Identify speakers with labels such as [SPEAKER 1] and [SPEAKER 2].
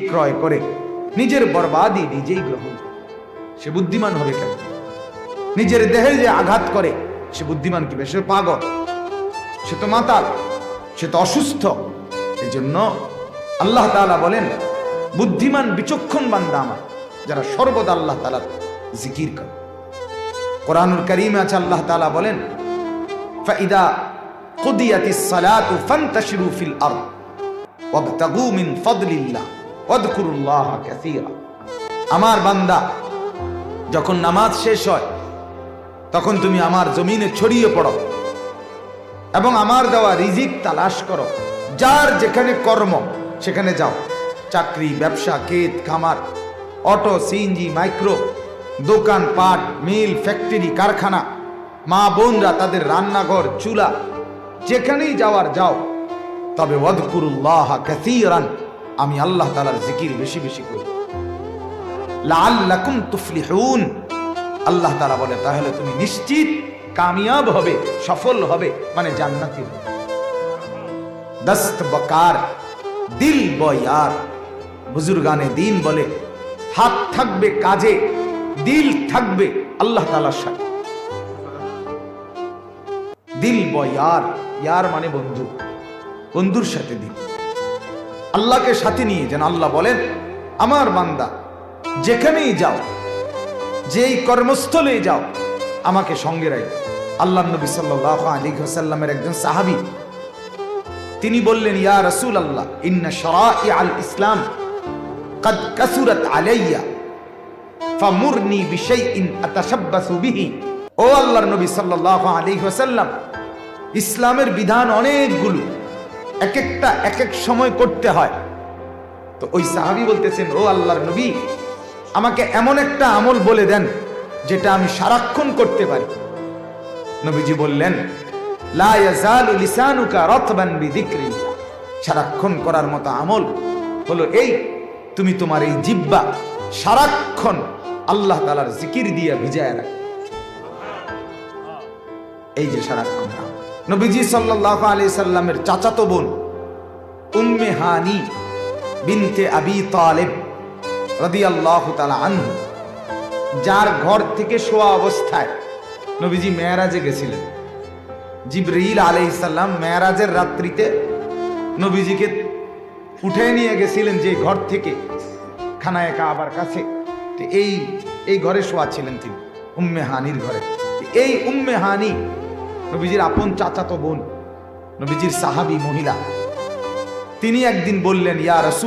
[SPEAKER 1] ক্রয় করে নিজের বরবাদি নিজেই গ্রহণ করে। সে বুদ্ধিমান হবে কেন? নিজের দেহে যে আঘাত করে সে বুদ্ধিমান কি? সে পাগল, সে তো মাতাল, সে তো অসুস্থ। এই জন্য আল্লাহ তাআলা বলেন, বুদ্ধিমান বিচক্ষণ বান্দা আমার, যারা সর্বদা আল্লাহ তাআলার জিকির করে। কোরআনুল কারীমে আছে আল্লাহ তাআলা বলেন, ফাইদা কুদিয়াতিস সালাতু ফান্তাশিরু ফিল আরদ ওয়াবতাগু মিন ফাদলিল্লাহ ওয়াযকুরুল্লাহা কাসীরা। আমার বান্দা, যখন নামাজ শেষ হয় তখন তুমি আমার জমিনে ছড়িয়ে পড়ো এবং আমার দেওয়া রিজিক তালাশ করো। যার যেখানে কর্ম সেখানে যাও, চাকরি, ব্যবসা, ক্ষেত খামার, অটো, সিএনজি, মাইক্রো, দোকান পাট, মিল, ফ্যাক্টরি, কারখানা, মা বোনরা তাদের রান্নাঘর, চুলা, যেখানেই যাওয়ার যাও, তবে ওয়াযকুরুল্লাহা কাসীরান, আমি আল্লাহ তাআলার জিকির বেশি বেশি করি। লাআল্লাকুম তুফলিহুন, আল্লাহ তাআলা বলে তাহলে তুমি নিশ্চিত কামিয়াব হবে, সফল হবে, মানে জান্নাতি হবে। দস্ত বকার দিল বয়ার, বুজুর্গানে দিন বলে হাত থাকবে কাজে, দিল থাকবে আল্লাহ তাআলার সাথে। দিল বয়ার, ইয়ার মানে বন্ধু, বন্ধুর সাথে দিল, আল্লাহকে সাথে নিয়ে। যেন আল্লাহ বলেন, আমার বান্দা যেখানেই যাও, যেই কর্মস্থলে যাও, আমাকে সঙ্গে রাখো। আল্লাহর নবী সাল্লাল্লাহু আলাইহি ওয়াসাল্লামের একজন সাহাবী, তিনি বললেন, ইয়া রাসূলুল্লাহ, ইন্না শারাইআল ইসলাম قد كثرت علي فمرني بشيء اتشبث به। ও আল্লাহর নবী সাল্লাল্লাহু আলাইহি ওয়াসাল্লাম, ইসলামের বিধান অনেকগুলো, এক একটা এক এক সময় করতে হয়। তো ওই সাহাবী বলতেছেন, ও আল্লাহর নবী, আমাকে এমন একটা আমল বলে দেন যেটা আমি সারাক্ষণ করতে পারি। নবীজি বললেন, লা ইয়াজালু লিসানুকা রাতবান বিযিকরিল্লাহ। সারাক্ষণ করার মতো আমল হলো এই, তুমি তোমার এই জিহ্বা সারাক্ষণ আল্লাহ তাআলার জিকির দিয়ে ভিজায় রাখো। এই যে সারাক্ষণ। নবীজি সাল্লাল্লাহু আলাইহি সাল্লামের চাচাতো বোন উম্মে হানি বিনতে আবি তালেব রাদিয়াল্লাহু তাআলা আনহু, যার ঘর থেকে শোয়া অবস্থায় নবীজি মেরাজে গেছিলেন। জিবরীল আলাইহিস সালাম মেরাজের রাত্রিতে নবীজিকে উঠে নিয়ে গেছিলেন যে ঘর থেকে, খানায়ে কাবার কাছে। এই ঘরে শোয়া ছিলেন তিনি, উম্মে হানির ঘরে। এই উম্মে হানি নবীজির আপন চাচাতো বোন, নবীজির সাহাবী মহিলা। তিনি একদিন বললেন, ইয়া রাসূল